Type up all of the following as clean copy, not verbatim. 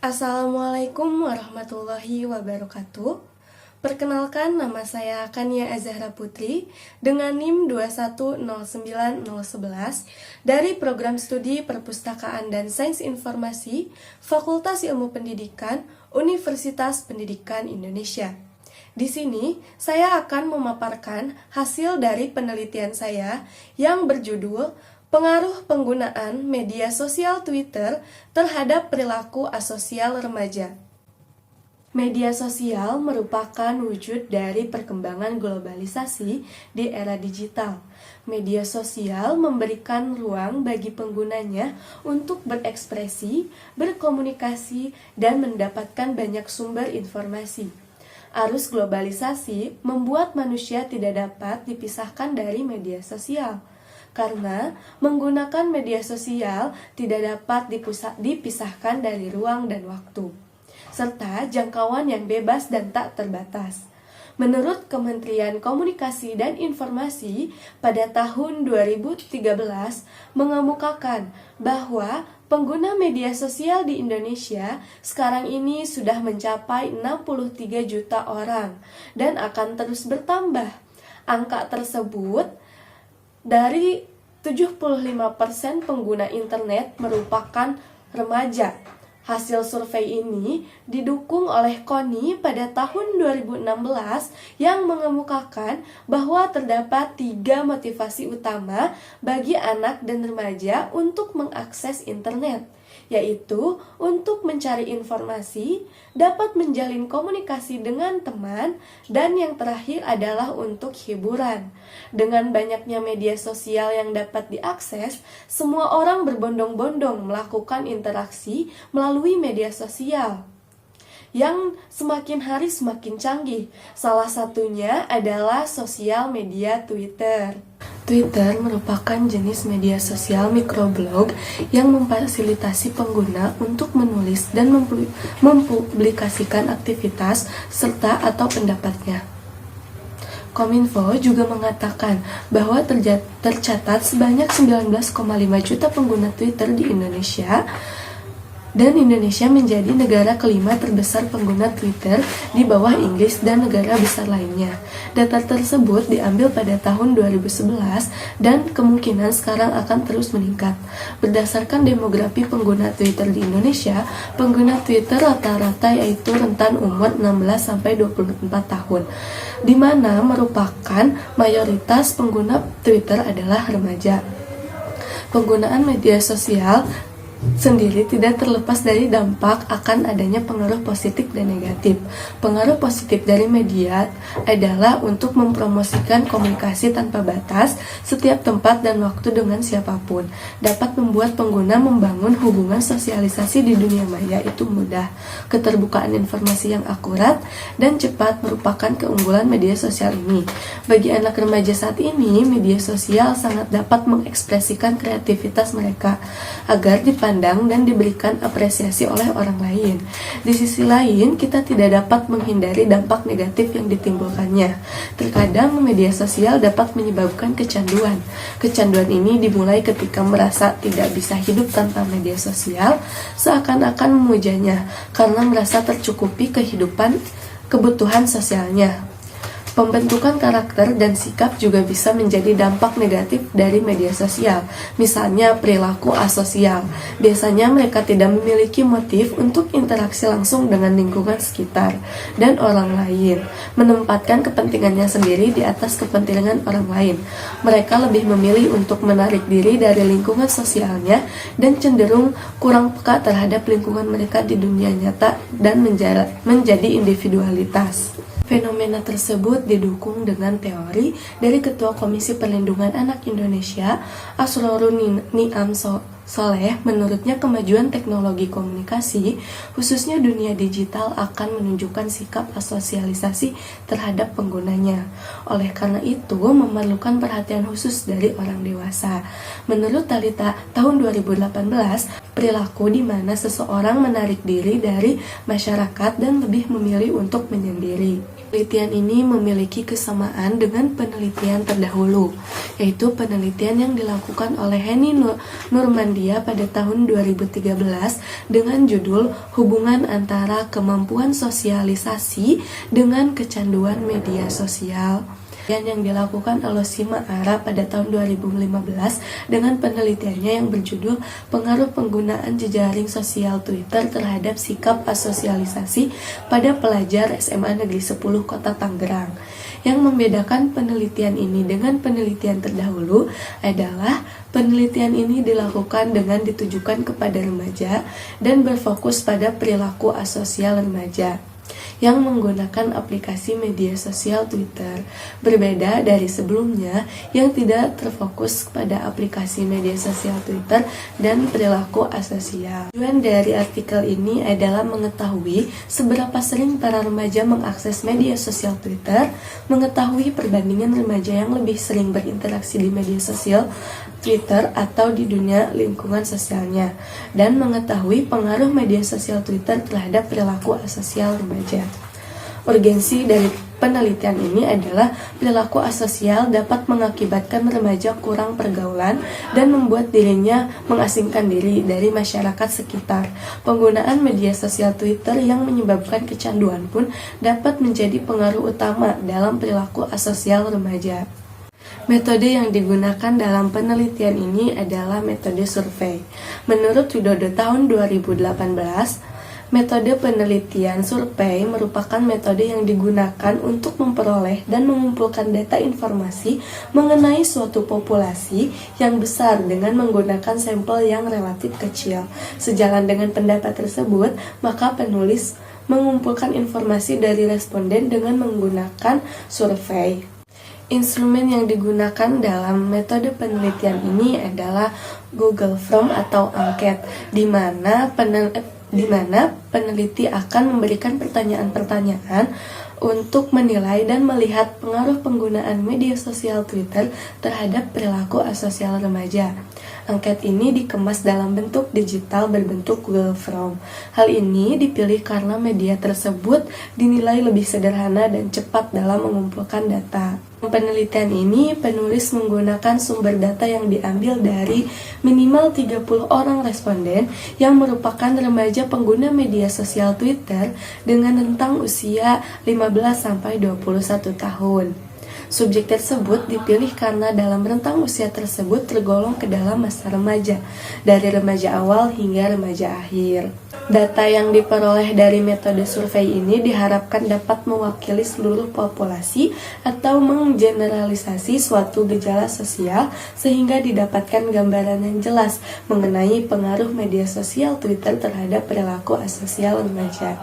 Assalamualaikum warahmatullahi wabarakatuh. Perkenalkan, nama saya Kania Azahra Putri dengan NIM 2109011 dari Program Studi Perpustakaan dan Sains Informasi Fakultas Ilmu Pendidikan Universitas Pendidikan Indonesia. Di sini, saya akan memaparkan hasil dari penelitian saya yang berjudul Pengaruh Penggunaan Media Sosial Twitter Terhadap Perilaku Asosial Remaja. Media sosial merupakan wujud dari perkembangan globalisasi di era digital. Media sosial memberikan ruang bagi penggunanya untuk berekspresi, berkomunikasi, dan mendapatkan banyak sumber informasi. Arus globalisasi membuat manusia tidak dapat dipisahkan dari media sosial. Karena menggunakan media sosial tidak dapat dipisahkan dari ruang dan waktu, serta jangkauan yang bebas dan tak terbatas. Menurut Kementerian Komunikasi dan Informasi, pada tahun 2013 mengemukakan bahwa pengguna media sosial di Indonesia sekarang ini sudah mencapai 63 juta orang dan akan terus bertambah. Angka tersebut dari 75% pengguna internet merupakan remaja. Hasil survei ini didukung oleh KONI pada tahun 2016 yang mengemukakan bahwa terdapat 3 motivasi utama bagi anak dan remaja untuk mengakses internet, yaitu untuk mencari informasi, dapat menjalin komunikasi dengan teman, dan yang terakhir adalah untuk hiburan. Dengan banyaknya media sosial yang dapat diakses, semua orang berbondong-bondong melakukan interaksi melalui media sosial yang semakin hari semakin canggih. Salah satunya adalah sosial media Twitter. Twitter merupakan jenis media sosial microblog yang memfasilitasi pengguna untuk menulis dan mempublikasikan aktivitas serta atau pendapatnya. Kominfo juga mengatakan bahwa tercatat sebanyak 19,5 juta pengguna Twitter di Indonesia, dan Indonesia menjadi negara kelima terbesar pengguna Twitter di bawah Inggris dan negara besar lainnya. Data tersebut diambil pada tahun 2011 dan kemungkinan sekarang akan terus meningkat. Berdasarkan demografi pengguna Twitter di Indonesia, pengguna Twitter rata-rata yaitu rentan umur 16-24 tahun, di mana merupakan mayoritas pengguna Twitter adalah remaja. Penggunaan media sosial sendiri tidak terlepas dari dampak akan adanya pengaruh positif dan negatif. Pengaruh positif dari media adalah untuk mempromosikan komunikasi tanpa batas, setiap tempat dan waktu dengan siapapun. Dapat membuat pengguna membangun hubungan sosialisasi di dunia maya itu mudah. Keterbukaan informasi yang akurat dan cepat merupakan keunggulan media sosial ini. Bagi anak remaja saat ini, media sosial sangat dapat mengekspresikan kreativitas mereka agar dipandang dan diberikan apresiasi oleh orang lain. Di sisi lain, kita tidak dapat menghindari dampak negatif yang ditimbulkannya. Terkadang media sosial dapat menyebabkan kecanduan. Kecanduan ini dimulai ketika merasa tidak bisa hidup tanpa media sosial, seakan-akan memujanya karena merasa tercukupi kebutuhan sosialnya. Pembentukan karakter dan sikap juga bisa menjadi dampak negatif dari media sosial. Misalnya perilaku asosial. Biasanya mereka tidak memiliki motif untuk interaksi langsung dengan lingkungan sekitar dan orang lain, menempatkan kepentingannya sendiri di atas kepentingan orang lain. Mereka lebih memilih untuk menarik diri dari lingkungan sosialnya dan cenderung kurang peka terhadap lingkungan mereka di dunia nyata dan menjadi individualitas. Fenomena tersebut didukung dengan teori dari Ketua Komisi Perlindungan Anak Indonesia, Asrorun Niam Soleh. Menurutnya, kemajuan teknologi komunikasi, khususnya dunia digital, akan menunjukkan sikap asosialisasi terhadap penggunanya. Oleh karena itu, memerlukan perhatian khusus dari orang dewasa. Menurut Talita tahun 2018, perilaku di mana seseorang menarik diri dari masyarakat dan lebih memilih untuk menyendiri. Penelitian ini memiliki kesamaan dengan penelitian terdahulu, yaitu penelitian yang dilakukan oleh Henny Nurmandia pada tahun 2013 dengan judul Hubungan Antara Kemampuan Sosialisasi dengan Kecanduan Media Sosial, yang dilakukan oleh Sima Ara pada tahun 2015 dengan penelitiannya yang berjudul Pengaruh Penggunaan Jejaring Sosial Twitter Terhadap Sikap Asosialisasi pada Pelajar SMA Negeri 10 Kota Tangerang. Yang membedakan penelitian ini dengan penelitian terdahulu adalah penelitian ini dilakukan dengan ditujukan kepada remaja dan berfokus pada perilaku asosial remaja yang menggunakan aplikasi media sosial Twitter, berbeda dari sebelumnya yang tidak terfokus pada aplikasi media sosial Twitter dan perilaku asosial. Tujuan dari artikel ini adalah mengetahui seberapa sering para remaja mengakses media sosial Twitter, mengetahui perbandingan remaja yang lebih sering berinteraksi di media sosial Twitter atau di dunia lingkungan sosialnya, dan mengetahui pengaruh media sosial Twitter terhadap perilaku asosial remaja. Urgensi dari penelitian ini adalah perilaku asosial dapat mengakibatkan remaja kurang pergaulan dan membuat dirinya mengasingkan diri dari masyarakat sekitar. Penggunaan media sosial Twitter yang menyebabkan kecanduan pun dapat menjadi pengaruh utama dalam perilaku asosial remaja. Metode yang digunakan dalam penelitian ini adalah metode survei. Menurut Widodo tahun 2018, metode penelitian survei merupakan metode yang digunakan untuk memperoleh dan mengumpulkan data informasi mengenai suatu populasi yang besar dengan menggunakan sampel yang relatif kecil. Sejalan dengan pendapat tersebut, maka penulis mengumpulkan informasi dari responden dengan menggunakan survei. Instrumen yang digunakan dalam metode penelitian ini adalah Google Form atau angket, di mana peneliti akan memberikan pertanyaan-pertanyaan untuk menilai dan melihat pengaruh penggunaan media sosial Twitter terhadap perilaku asosial remaja. Angket ini dikemas dalam bentuk digital berbentuk Google Form. Hal ini dipilih karena media tersebut dinilai lebih sederhana dan cepat dalam mengumpulkan data. Penelitian ini, penulis menggunakan sumber data yang diambil dari minimal 30 orang responden yang merupakan remaja pengguna media sosial Twitter dengan rentang usia 15-21 tahun. Subjek tersebut dipilih karena dalam rentang usia tersebut tergolong ke dalam masa remaja, dari remaja awal hingga remaja akhir. Data yang diperoleh dari metode survei ini diharapkan dapat mewakili seluruh populasi atau menggeneralisasi suatu gejala sosial sehingga didapatkan gambaran yang jelas mengenai pengaruh media sosial Twitter terhadap perilaku asosial remaja.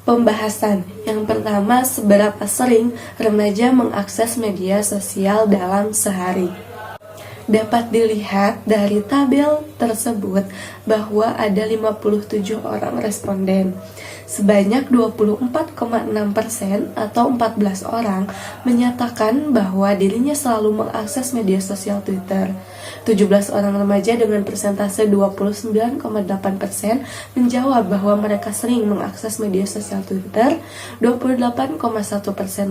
Pembahasan yang pertama, seberapa sering remaja mengakses media sosial dalam sehari. Dapat dilihat dari tabel tersebut bahwa ada 57 orang responden. Sebanyak 24,6% atau 14 orang menyatakan bahwa dirinya selalu mengakses media sosial Twitter. 17 orang remaja dengan persentase 29,8% menjawab bahwa mereka sering mengakses media sosial Twitter. 28,1%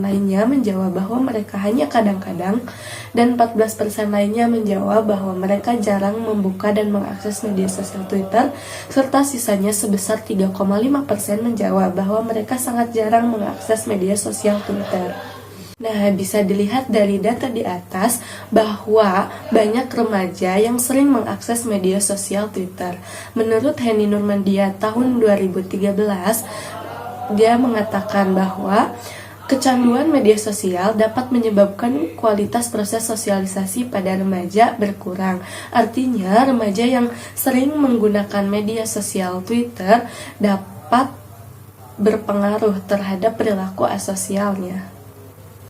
lainnya menjawab bahwa mereka hanya kadang-kadang, dan 14% lainnya menjawab bahwa mereka jarang membuka dan mengakses media sosial Twitter, serta sisanya sebesar 3,5% menjawab bahwa mereka sangat jarang mengakses media sosial Twitter. Nah, bisa dilihat dari data di atas bahwa banyak remaja yang sering mengakses media sosial Twitter. Menurut Henny Nurmandia tahun 2013, dia mengatakan bahwa kecanduan media sosial dapat menyebabkan kualitas proses sosialisasi pada remaja berkurang. Artinya, remaja yang sering menggunakan media sosial Twitter dapat berpengaruh terhadap perilaku asosialnya.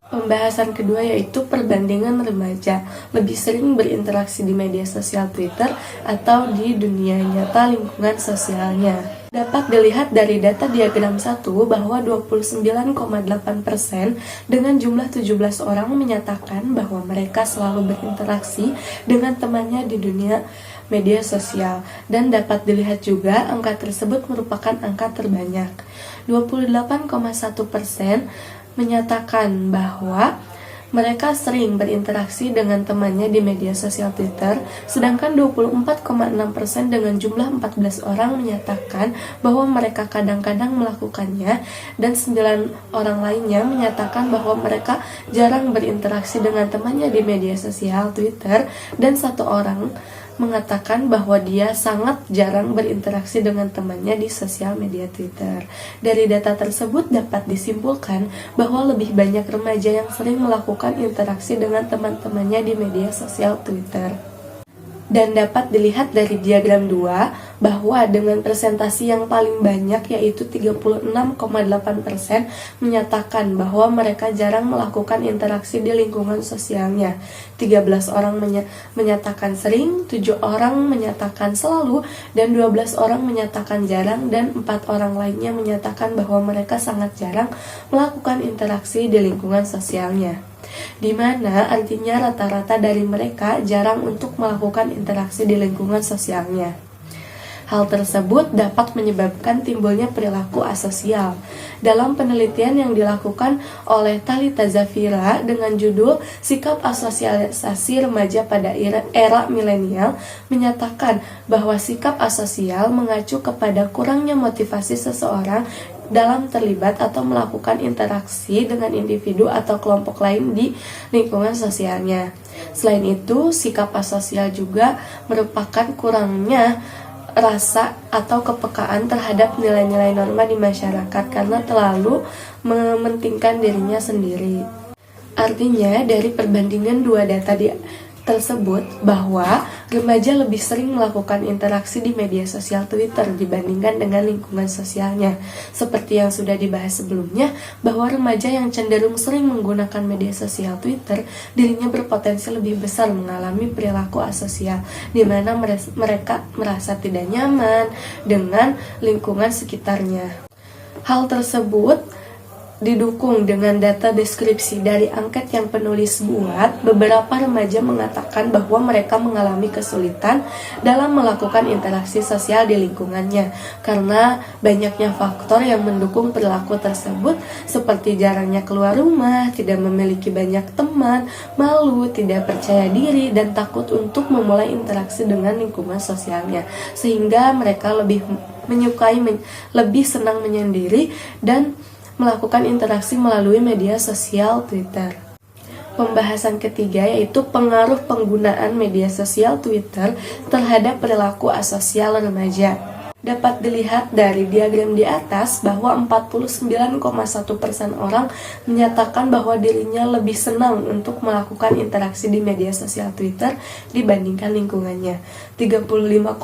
Pembahasan kedua yaitu perbandingan remaja lebih sering berinteraksi di media sosial Twitter atau di dunia nyata lingkungan sosialnya. Dapat dilihat dari data diagram 1 bahwa 29,8% dengan jumlah 17 orang menyatakan bahwa mereka selalu berinteraksi dengan temannya di dunia media sosial, dan dapat dilihat juga angka tersebut merupakan angka terbanyak. 28,1% menyatakan bahwa mereka sering berinteraksi dengan temannya di media sosial Twitter, sedangkan 24,6% dengan jumlah 14 orang menyatakan bahwa mereka kadang-kadang melakukannya, dan 9 orang lainnya menyatakan bahwa mereka jarang berinteraksi dengan temannya di media sosial Twitter, dan 1 orang mengatakan bahwa dia sangat jarang berinteraksi dengan temannya di sosial media Twitter. Dari data tersebut dapat disimpulkan bahwa lebih banyak remaja yang sering melakukan interaksi dengan teman-temannya di media sosial Twitter. Dan dapat dilihat dari diagram 2 bahwa dengan presentasi yang paling banyak yaitu 36,8% menyatakan bahwa mereka jarang melakukan interaksi di lingkungan sosialnya. 13 orang menyatakan sering, 7 orang menyatakan selalu, dan 12 orang menyatakan jarang, dan 4 orang lainnya menyatakan bahwa mereka sangat jarang melakukan interaksi di lingkungan sosialnya. Di mana artinya rata-rata dari mereka jarang untuk melakukan interaksi di lingkungan sosialnya. Hal tersebut dapat menyebabkan timbulnya perilaku asosial. Dalam penelitian yang dilakukan oleh Thalita Zafira dengan judul Sikap Asosialisasi Remaja pada Era Milenial menyatakan bahwa sikap asosial mengacu kepada kurangnya motivasi seseorang dalam terlibat atau melakukan interaksi dengan individu atau kelompok lain di lingkungan sosialnya. Selain itu, sikap asosial juga merupakan kurangnya rasa atau kepekaan terhadap nilai-nilai norma di masyarakat karena terlalu mementingkan dirinya sendiri. Artinya, dari perbandingan 2 data tersebut bahwa remaja lebih sering melakukan interaksi di media sosial Twitter dibandingkan dengan lingkungan sosialnya. Seperti yang sudah dibahas sebelumnya, bahwa remaja yang cenderung sering menggunakan media sosial Twitter, dirinya berpotensi lebih besar mengalami perilaku asosial, di mana mereka merasa tidak nyaman dengan lingkungan sekitarnya. Hal tersebut didukung dengan data deskripsi dari angket yang penulis buat. Beberapa remaja mengatakan bahwa mereka mengalami kesulitan dalam melakukan interaksi sosial di lingkungannya karena banyaknya faktor yang mendukung perilaku tersebut, seperti jarangnya keluar rumah, tidak memiliki banyak teman, malu, tidak percaya diri, dan takut untuk memulai interaksi dengan lingkungan sosialnya, sehingga mereka lebih senang menyendiri dan melakukan interaksi melalui media sosial Twitter. Pembahasan ketiga yaitu pengaruh penggunaan media sosial Twitter terhadap perilaku asosial remaja. Dapat dilihat dari diagram di atas bahwa 49,1% orang menyatakan bahwa dirinya lebih senang untuk melakukan interaksi di media sosial Twitter dibandingkan lingkungannya. 35,1%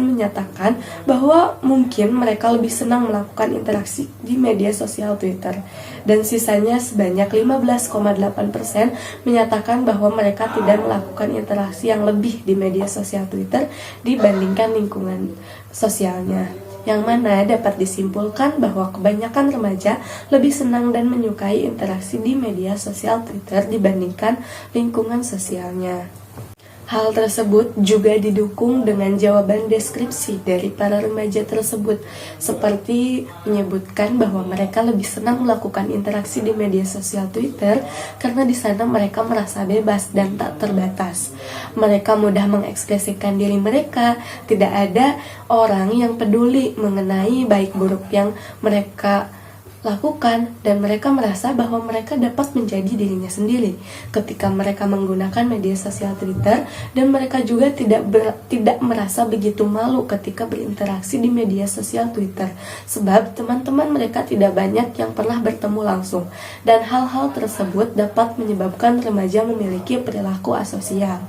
menyatakan bahwa mungkin mereka lebih senang melakukan interaksi di media sosial Twitter. Dan sisanya sebanyak 15,8% menyatakan bahwa mereka tidak melakukan interaksi yang lebih di media sosial Twitter dibandingkan lingkungan sosialnya, yang mana dapat disimpulkan bahwa kebanyakan remaja lebih senang dan menyukai interaksi di media sosial Twitter dibandingkan lingkungan sosialnya. Hal tersebut juga didukung dengan jawaban deskripsi dari para remaja tersebut, seperti menyebutkan bahwa mereka lebih senang melakukan interaksi di media sosial Twitter karena di sana mereka merasa bebas dan tak terbatas. Mereka mudah mengekspresikan diri mereka, tidak ada orang yang peduli mengenai baik buruk yang mereka lakukan, dan mereka merasa bahwa mereka dapat menjadi dirinya sendiri ketika mereka menggunakan media sosial Twitter, dan mereka juga tidak merasa begitu malu ketika berinteraksi di media sosial Twitter sebab teman-teman mereka tidak banyak yang pernah bertemu langsung, dan hal-hal tersebut dapat menyebabkan remaja memiliki perilaku asosial.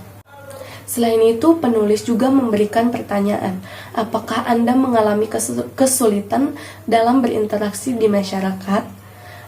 Selain itu, penulis juga memberikan pertanyaan, apakah Anda mengalami kesulitan dalam berinteraksi di masyarakat?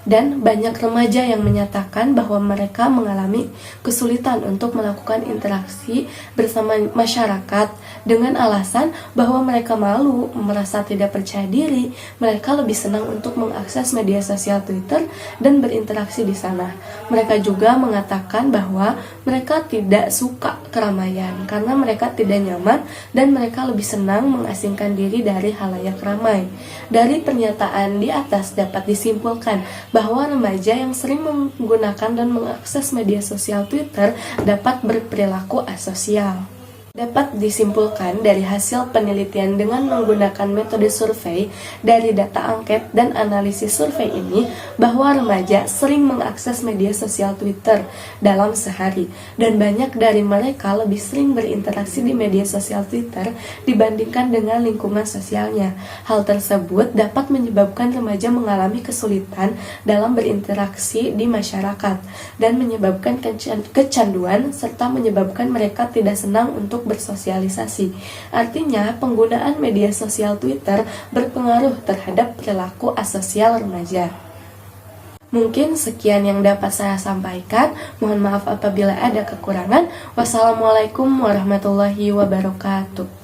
Dan banyak remaja yang menyatakan bahwa mereka mengalami kesulitan untuk melakukan interaksi bersama masyarakat dengan alasan bahwa mereka malu, merasa tidak percaya diri. Mereka lebih senang untuk mengakses media sosial Twitter dan berinteraksi di sana. Mereka juga mengatakan bahwa mereka tidak suka keramaian karena mereka tidak nyaman dan mereka lebih senang mengasingkan diri dari halayak ramai. Dari pernyataan di atas dapat disimpulkan bahwa remaja yang sering menggunakan dan mengakses media sosial Twitter dapat berperilaku asosial. Dapat disimpulkan dari hasil penelitian dengan menggunakan metode survei dari data angket dan analisis survei ini bahwa remaja sering mengakses media sosial Twitter dalam sehari dan banyak dari mereka lebih sering berinteraksi di media sosial Twitter dibandingkan dengan lingkungan sosialnya. Hal tersebut dapat menyebabkan remaja mengalami kesulitan dalam berinteraksi di masyarakat dan menyebabkan kecanduan serta menyebabkan mereka tidak senang untuk bersosialisasi. Artinya, penggunaan media sosial Twitter berpengaruh terhadap perilaku asosial remaja. Mungkin sekian yang dapat saya sampaikan. Mohon maaf apabila ada kekurangan. Wassalamualaikum warahmatullahi wabarakatuh.